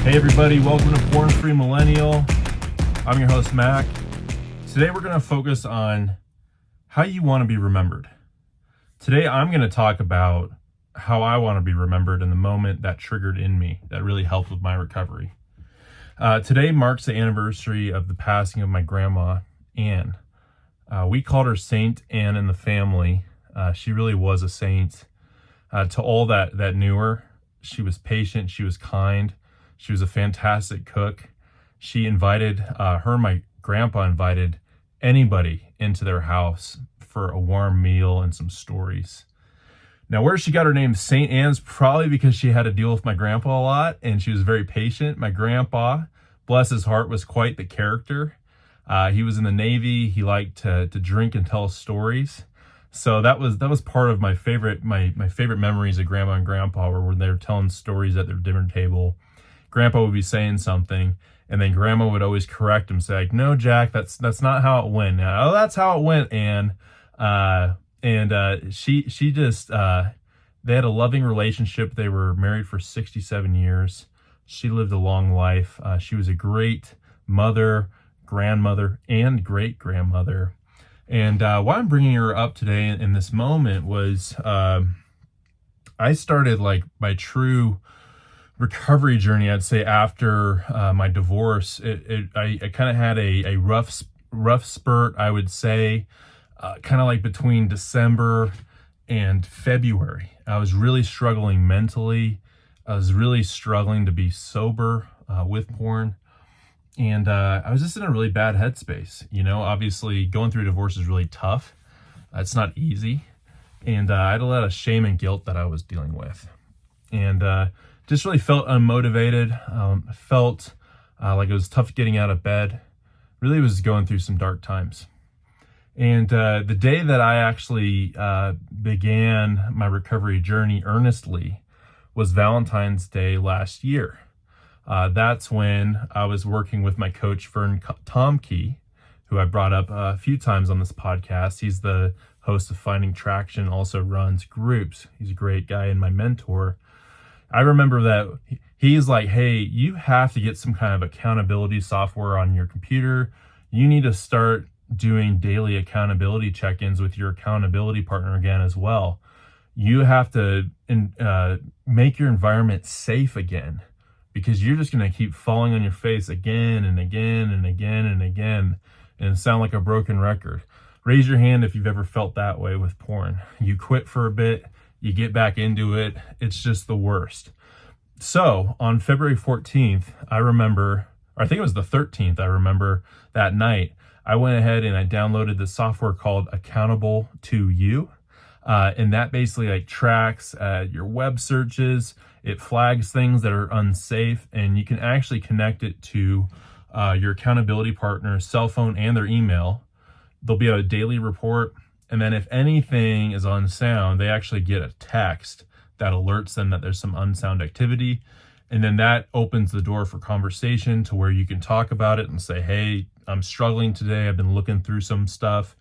Hey everybody, welcome to Porn Free Millennial. I'm your host, Mac. Today we're going to focus on how you want to be remembered. Today I'm going to talk about how I want to be remembered in the moment that triggered in me, that really helped with my recovery. Today marks the anniversary of the passing of my grandma, Anne. We called her Saint Anne in the family. She really was a saint. To all that knew her, she was patient, she was kind. She was a fantastic cook. She invited, her and my grandpa invited anybody into their house for a warm meal and some stories. Now, where she got her name St. Anne's, probably because she had to deal with my grandpa a lot and she was very patient. My grandpa, bless his heart, was quite the character. He was in the Navy. He liked to drink and tell stories. So that was part of my favorite memories of grandma and grandpa, were when they were telling stories at their dinner table. Grandpa would be saying something, and then grandma would always correct him, say, like, "No, Jack, that's not how it went." "Oh, that's how it went, Anne." She just they had a loving relationship. They were married for 67 years. She lived a long life. She was a great mother, grandmother, and great grandmother. And why I'm bringing her up today in this moment was I started like my true recovery journey, I'd say, after my divorce. I kind of had a rough spurt, I would say, kind of like between December and February. I was really struggling mentally. I was really struggling to be sober with porn. And I was just in a really bad headspace. You know, obviously going through a divorce is really tough. It's not easy. And I had a lot of shame and guilt that I was dealing with. And just really felt unmotivated. Felt like it was tough getting out of bed. Really was going through some dark times. And the day that I actually began my recovery journey earnestly was Valentine's Day last year. That's when I was working with my coach, Vern Tomke, who I brought up a few times on this podcast. He's the host of Finding Traction, also runs groups. He's a great guy and my mentor. I remember that he's like, "Hey, you have to get some kind of accountability software on your computer. You need to start doing daily accountability check-ins with your accountability partner again as well. You have to make your environment safe again, because you're just going to keep falling on your face again and again and again and again and sound like a broken record." Raise your hand if you've ever felt that way with porn. You quit for a bit, you get back into it. It's just the worst. So on February 14th, I remember, or I think it was the 13th, I remember that night, I went ahead and I downloaded the software called Accountable to You. And that basically like tracks your web searches. It flags things that are unsafe, and you can actually connect it to your accountability partner's cell phone and their email. There'll be a daily report. And then if anything is unsound, they actually get a text that alerts them that there's some unsound activity. And then that opens the door for conversation to where you can talk about it and say, "Hey, I'm struggling today. I've been looking through some stuff."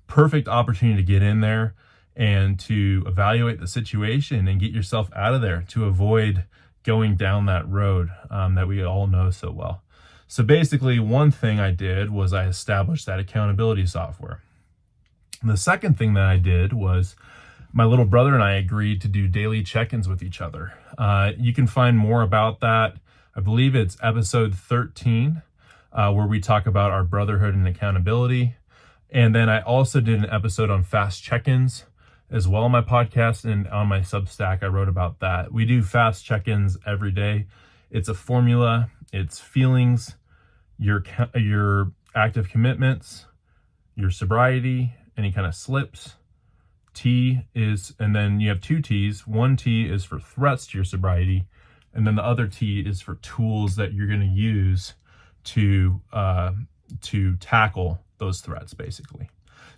Perfect opportunity to get in there and to evaluate the situation and get yourself out of there to avoid going down that road that we all know so well. So basically, one thing I did was I established that accountability software. The second thing that I did was my little brother and I agreed to do daily check-ins with each other. You can find more about that. I believe it's episode 13, where we talk about our brotherhood and accountability. And then I also did an episode on fast check-ins as well on my podcast, and on my Substack, I wrote about that. We do fast check-ins every day. It's a formula. It's feelings, your active commitments, your sobriety, any kind of slips. T is, and then you have two T's. One T is for threats to your sobriety, and then the other T is for tools that you're going to use to tackle those threats, basically.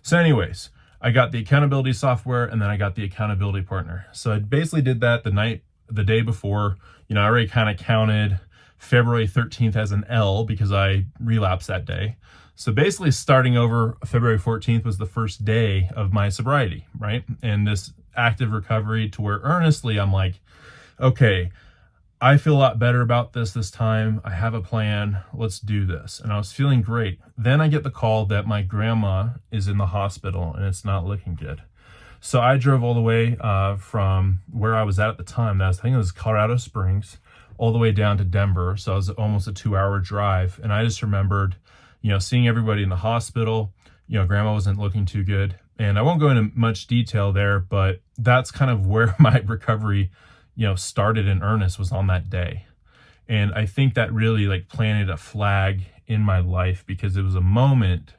So anyways, I got the accountability software, and then I got the accountability partner. So I basically did that the day before. You know, I already kind of counted February 13th as an L because I relapsed that day. So basically starting over, February 14th was the first day of my sobriety, right? And this active recovery, to where earnestly I'm like, okay, I feel a lot better about this time. I have a plan. Let's do this. And I was feeling great. Then I get the call that my grandma is in the hospital and it's not looking good. So I drove all the way from where I was at the time. I think it was Colorado Springs, all the way down to Denver. So it was almost a 2-hour drive. And I just remembered, seeing everybody in the hospital. Grandma wasn't looking too good. And I won't go into much detail there, but that's kind of where my recovery, started in earnest, was on that day. And I think that really like planted a flag in my life, because it was a moment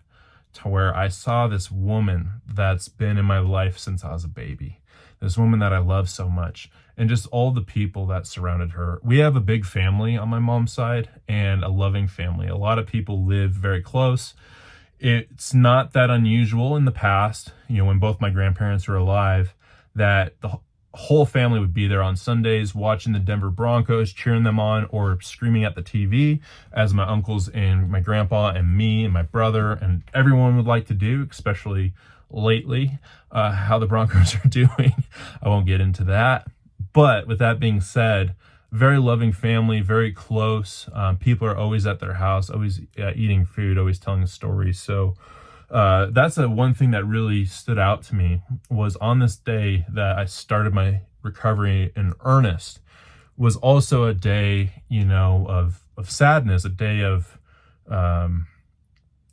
to where I saw this woman that's been in my life since I was a baby. This woman that I love so much, and just all the people that surrounded her. We have a big family on my mom's side, and a loving family. A lot of people live very close. It's not that unusual in the past, when both my grandparents were alive, that the whole family would be there on Sundays watching the Denver Broncos, cheering them on, or screaming at the TV, as my uncles and my grandpa and me and my brother and everyone would like to do, especially lately, how the Broncos are doing. I won't get into that. But with that being said, very loving family, very close. People are always at their house, always eating food, always telling stories. So that's one thing that really stood out to me, was on this day that I started my recovery in earnest, was also a day, of sadness, a day of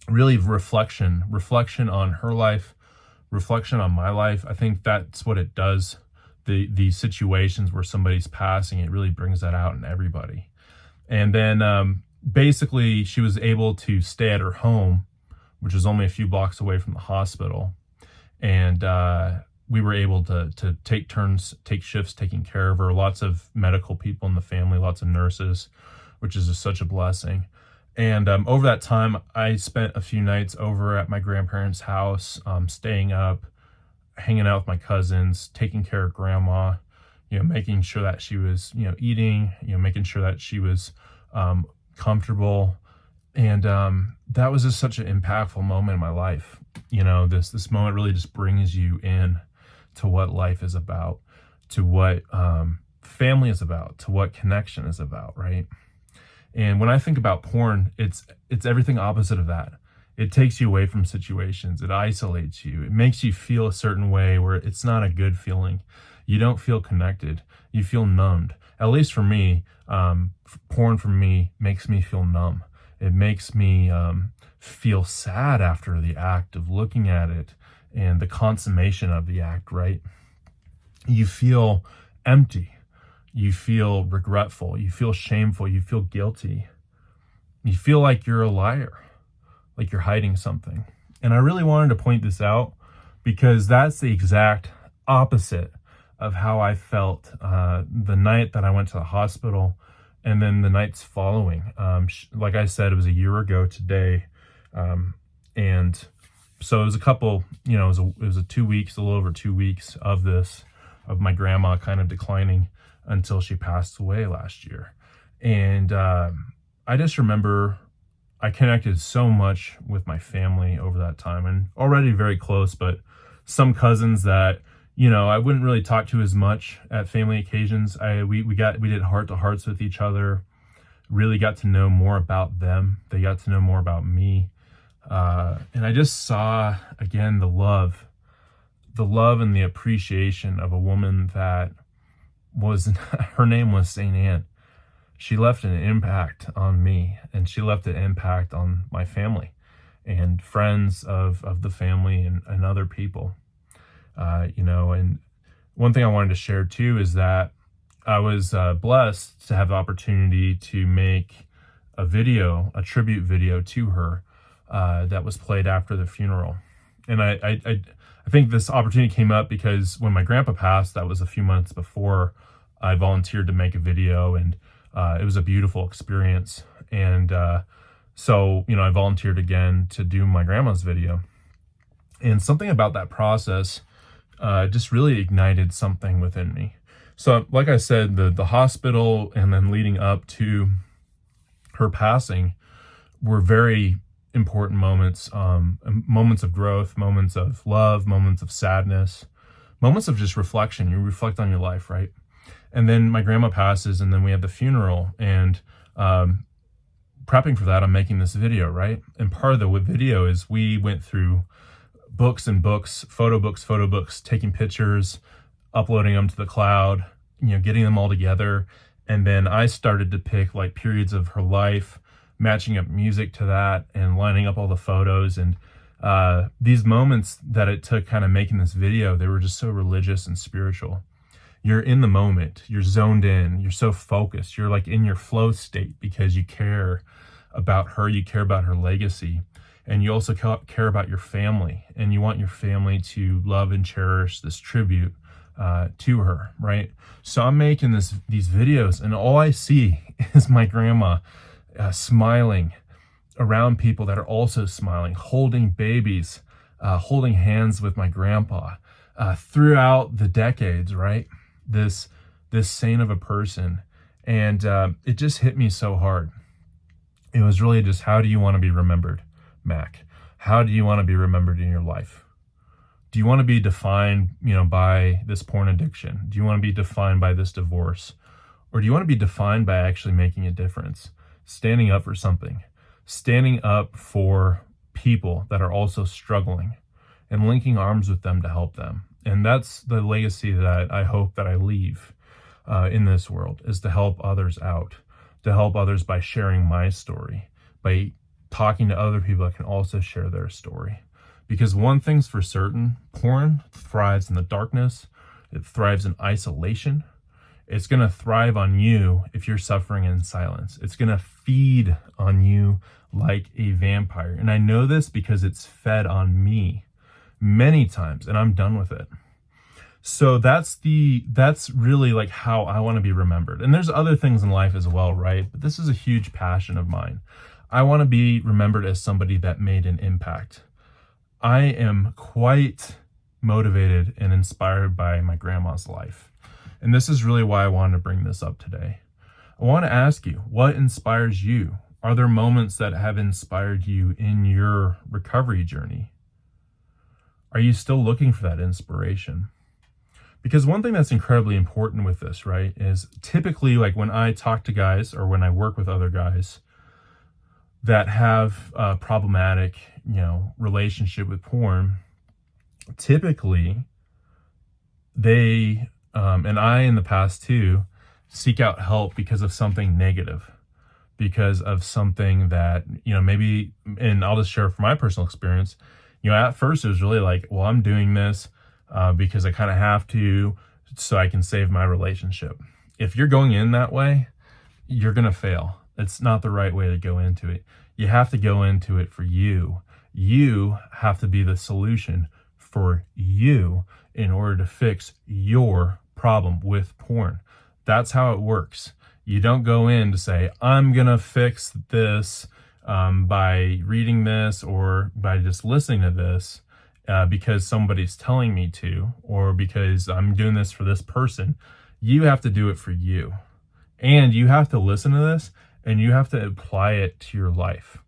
really reflection on her life, reflection on my life. I think that's what it does. These situations where somebody's passing, it really brings that out in everybody. And then basically she was able to stay at her home, which is only a few blocks away from the hospital. And we were able to take turns, take shifts taking care of her. Lots of medical people in the family, lots of nurses, which is just such a blessing. And over that time, I spent a few nights over at my grandparents' house, staying up, hanging out with my cousins, taking care of grandma, making sure that she was, eating, making sure that she was comfortable. And that was just such an impactful moment in my life. This moment really just brings you in to what life is about, to what family is about, to what connection is about, right? And when I think about porn, it's everything opposite of that. It takes you away from situations. It isolates you. It makes you feel a certain way where it's not a good feeling. You don't feel connected. You feel numbed. At least for me, porn for me makes me feel numb. It makes me feel sad after the act of looking at it and the consummation of the act, right? You feel empty. You feel regretful. You feel shameful. You feel guilty. You feel like you're a liar, like you're hiding something. And I really wanted to point this out, because that's the exact opposite of how I felt the night that I went to the hospital, and then the nights following. Like I said, it was a year ago today. And so it was a couple, it was a 2 weeks, a little over 2 weeks of my grandma kind of declining until she passed away last year. And I just remember I connected so much with my family over that time, and already very close, but some cousins that, I wouldn't really talk to as much at family occasions. We did heart-to-hearts with each other, really got to know more about them. They got to know more about me. And I just saw, again, the love and the appreciation of a woman that her name was St. Anne. She left an impact on me, and she left an impact on my family and friends of the family and other people. And one thing I wanted to share too is that I was blessed to have the opportunity to make a tribute video to her that was played after the funeral. And I think this opportunity came up because when my grandpa passed, that was a few months before, I volunteered to make a video, and it was a beautiful experience. And so I volunteered again to do my grandma's video. And something about that process just really ignited something within me. So like I said, the hospital and then leading up to her passing were very important moments, moments of growth, moments of love, moments of sadness, moments of just reflection. You reflect on your life, right? And then my grandma passes, and then we have the funeral. And prepping for that, I'm making this video, right? And part of the video is we went through books and books, photo books, taking pictures, uploading them to the cloud, getting them all together. And then I started to pick like periods of her life, matching up music to that and lining up all the photos. And these moments that it took kind of making this video, they were just so religious and spiritual. You're in the moment, you're zoned in, you're so focused, you're like in your flow state because you care about her, you care about her legacy, and you also care about your family, and you want your family to love and cherish this tribute to her, right? So I'm making these videos, and all I see is my grandma smiling around people that are also smiling, holding babies, holding hands with my grandpa throughout the decades, right? This saint of a person. And it just hit me so hard. It was really just, how do you want to be remembered, Mac? How do you want to be remembered in your life? Do you want to be defined, by this porn addiction? Do you want to be defined by this divorce? Or do you want to be defined by actually making a difference, standing up for something, standing up for people that are also struggling, and linking arms with them to help them? And that's the legacy that I hope that I leave in this world, is to help others out, to help others by sharing my story, by talking to other people that can also share their story. Because one thing's for certain, porn thrives in the darkness. It thrives in isolation. It's going to thrive on you if you're suffering in silence. It's going to feed on you like a vampire. And I know this because it's fed on me many times, and I'm done with it. So that's really like how I want to be remembered. And there's other things in life as well, right? But this is a huge passion of mine. I want to be remembered as somebody that made an impact. I am quite motivated and inspired by my grandma's life. And this is really why I wanted to bring this up today. I want to ask you, what inspires you? Are there moments that have inspired you in your recovery journey? Are you still looking for that inspiration? Because one thing that's incredibly important with this, right, is typically like when I talk to guys or when I work with other guys that have a problematic, relationship with porn, typically they, and I in the past too, seek out help because of something negative, because of something that, maybe, and I'll just share from my personal experience, at first it was really like, well, I'm doing this because I kind of have to, so I can save my relationship. If you're going in that way, you're going to fail. It's not the right way to go into it. You have to go into it for you. You have to be the solution for you in order to fix your problem with porn. That's how it works. You don't go in to say, I'm going to fix this by reading this or by just listening to this because somebody's telling me to, or because I'm doing this for this person. You have to do it for you. And you have to listen to this and you have to apply it to your life.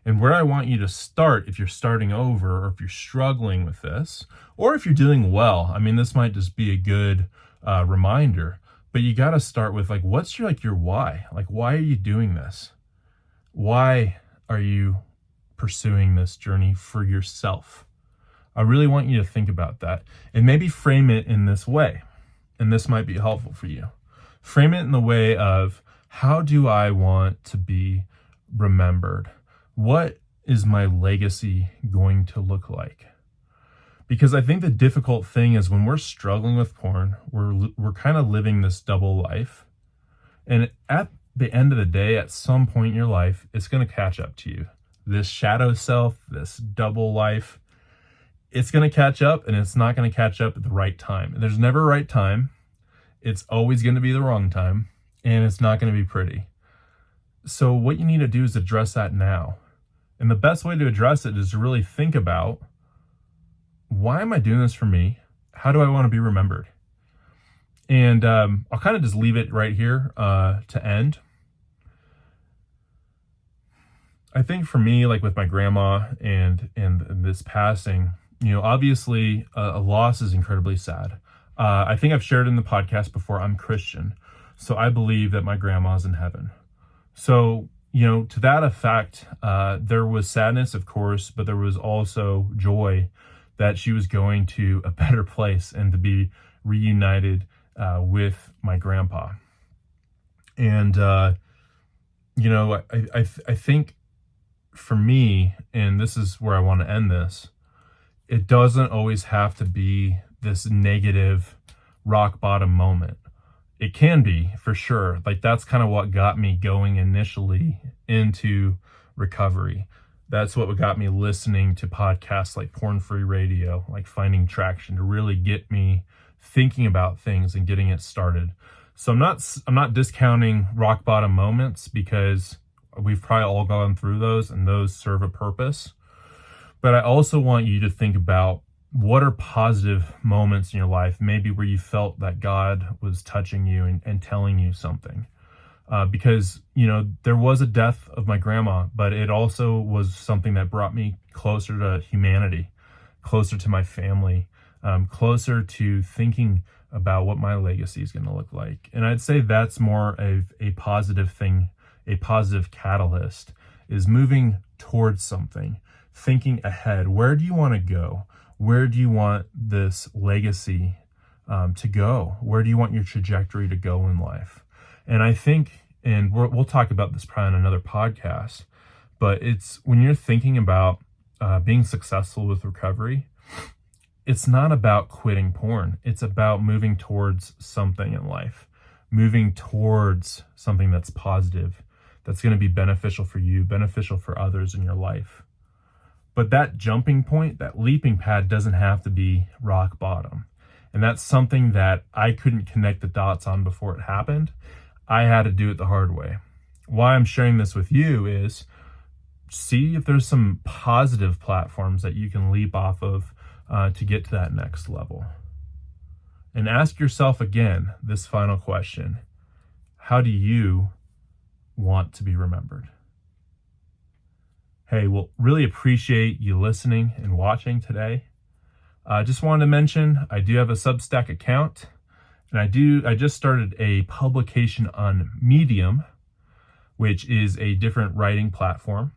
And where I want you to start, if you're starting over, or if you're struggling with this, or if you're doing well, this might just be a good reminder, but you got to start with like, what's your why? Like, why are you doing this? Why are you pursuing this journey for yourself? I really want you to think about that and maybe frame it in this way. And this might be helpful for you. Frame it in the way of, how do I want to be remembered? What is my legacy going to look like? Because I think the difficult thing is when we're struggling with porn, we're kind of living this double life. And at the end of the day, at some point in your life, it's going to catch up to you. This shadow self, this double life, it's going to catch up, and it's not going to catch up at the right time. And there's never a right time. It's always going to be the wrong time, and it's not going to be pretty. So what you need to do is address that now. And the best way to address it is to really think about, why am I doing this for me? How do I want to be remembered? And I'll kind of just leave it right here to end. I think for me, like with my grandma and this passing, obviously a loss is incredibly sad. I think I've shared in the podcast before, I'm Christian. So I believe that my grandma's in heaven. So, to that effect, there was sadness, of course, but there was also joy that she was going to a better place and to be reunited with my grandpa. And, I think for me, and this is where I want to end this, it doesn't always have to be this negative rock bottom moment. It can be, for sure. Like, that's kind of what got me going initially into recovery. That's what got me listening to podcasts like Porn Free Radio, like Finding Traction, to really get me thinking about things and getting it started. So I'm not discounting rock bottom moments, because we've probably all gone through those and those serve a purpose. But I also want you to think about, what are positive moments in your life, maybe where you felt that God was touching you and telling you something. Because, there was a death of my grandma, but it also was something that brought me closer to humanity, closer to my family, closer to thinking about what my legacy is going to look like. And I'd say that's more of a positive thing, a positive catalyst, is moving towards something, thinking ahead. Where do you want to go? Where do you want this legacy to go? Where do you want your trajectory to go in life? And I think, and we'll talk about this probably on another podcast, but it's when you're thinking about being successful with recovery, it's not about quitting porn. It's about moving towards something in life, moving towards something that's positive, that's going to be beneficial for you, beneficial for others in your life. But that jumping point, that leaping pad, doesn't have to be rock bottom. And that's something that I couldn't connect the dots on before it happened. I had to do it the hard way. Why I'm sharing this with you is, see if there's some positive platforms that you can leap off of to get to that next level. And ask yourself again this final question: how do you want to be remembered? Hey, well, really appreciate you listening and watching today. I just wanted to mention, I do have a Substack account, and I just started a publication on Medium, which is a different writing platform.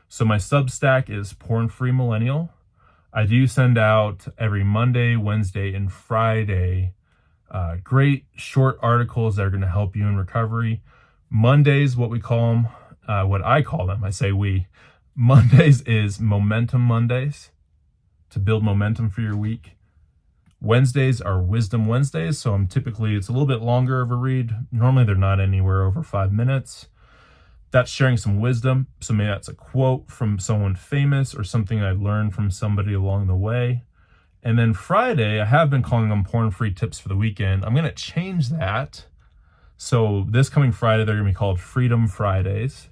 So my Substack is Porn Free Millennial. I do send out every Monday, Wednesday, and Friday great short articles that are going to help you in recovery. Mondays, what I call them, I say we. Mondays is Momentum Mondays, to build momentum for your week. Wednesdays are Wisdom Wednesdays, so it's a little bit longer of a read. Normally they're not anywhere over 5 minutes. That's sharing some wisdom. So maybe that's a quote from someone famous or something I learned from somebody along the way. And then Friday, I have been calling them Porn Free Tips for the Weekend. I'm going to change that. So this coming Friday, they're going to be called Freedom Fridays.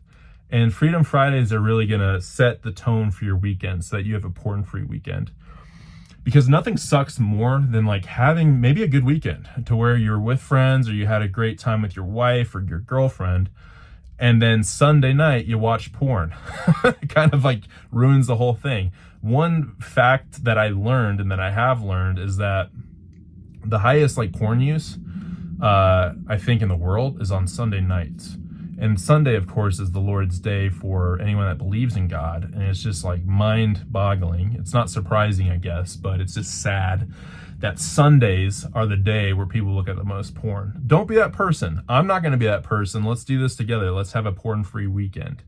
And Freedom Fridays are really going to set the tone for your weekend so that you have a porn-free weekend. Because nothing sucks more than like having maybe a good weekend to where you're with friends, or you had a great time with your wife or your girlfriend, and then Sunday night you watch porn. It kind of like ruins the whole thing. One fact that I learned, and that I have learned, is that the highest like porn use, I think, in the world is on Sunday nights. And Sunday, of course, is the Lord's day for anyone that believes in God. And it's just like mind-boggling. It's not surprising, I guess, but it's just sad that Sundays are the day where people look at the most porn. Don't be that person. I'm not going to be that person. Let's do this together. Let's have a porn-free weekend.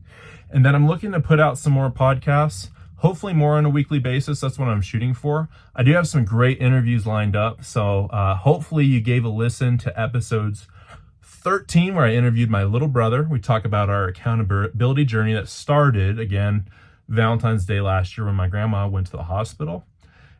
And then I'm looking to put out some more podcasts, hopefully more on a weekly basis. That's what I'm shooting for. I do have some great interviews lined up. So hopefully you gave a listen to episodes 13, where I interviewed my little brother. We talk about our accountability journey that started, again, Valentine's Day last year when my grandma went to the hospital.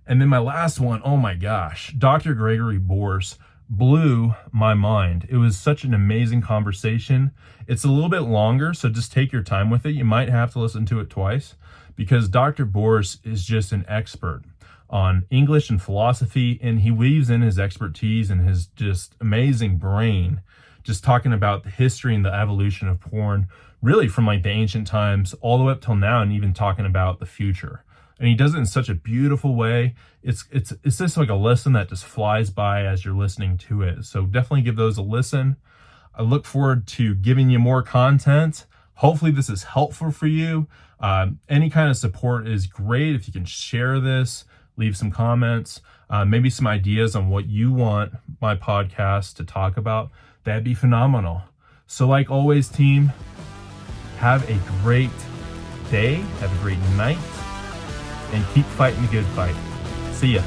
And then my last one, oh my gosh, Dr. Gregory Bors blew my mind. It was such an amazing conversation. It's a little bit longer, so just take your time with it. You might have to listen to it twice, because Dr. Bors is just an expert on English and philosophy, and he weaves in his expertise and his just amazing brain, just talking about the history and the evolution of porn, really from like the ancient times all the way up till now, and even talking about the future. And he does it in such a beautiful way. It's just like a lesson that just flies by as you're listening to it. So definitely give those a listen. I look forward to giving you more content. Hopefully this is helpful for you. Any kind of support is great. If you can share this, leave some comments, maybe some ideas on what you want my podcast to talk about, that'd be phenomenal. So like always, team, have a great day, have a great night, and keep fighting the good fight. See ya.